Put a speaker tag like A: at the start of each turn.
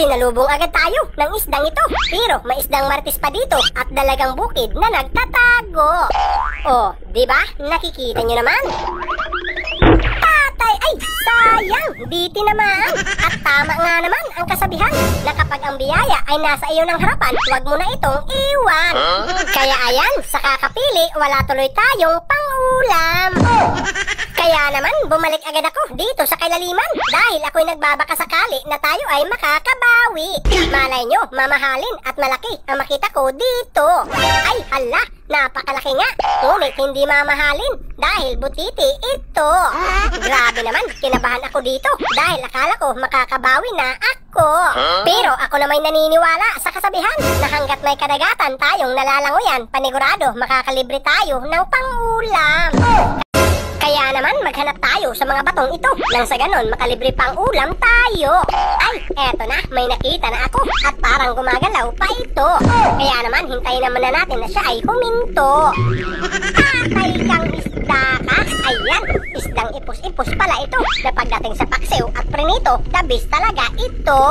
A: Sinalubong agad tayo ng isdang ito. Pero may isdang martis pa dito at dalagang bukid na nagtatago. Oh, di ba? Nakikita nyo naman. Patay! Ay, sayang! Di tinamaan. At tama nga naman ang kasabihan na kapag ang biyaya ay nasa iyo ng harapan, huwag mo na itong iwan. Kaya ayan, sa kakapili, wala tuloy tayong pang-ulam. Kaya naman, bumalik agad ako dito sa kailaliman dahil ako'y nagbabaka sakali na tayo ay makakabawi. Malay nyo, mamahalin at malaki ang makita ko dito. Ay, hala, napakalaki nga. Ngunit hindi mamahalin dahil butiti ito. Grabe naman, kinabahan ako dito dahil akala ko makakabawi na ako. Pero ako na may naniniwala sa kasabihan na hanggat may kadagatan tayong nalalangoyan, panigurado makakalibre tayo ng pang-ulam. Kaya naman maghanap tayo sa mga batong ito nang sa ganon makalibre pang ulam tayo. Ay, eto na, may nakita na ako at parang gumagalaw pa ito. Kaya naman hintayin naman na natin na siya ay huminto. Patay kang isda ka. Ayan, isdang ipos-ipos pala ito na pagdating sa paksiw at prinito, dabis talaga ito.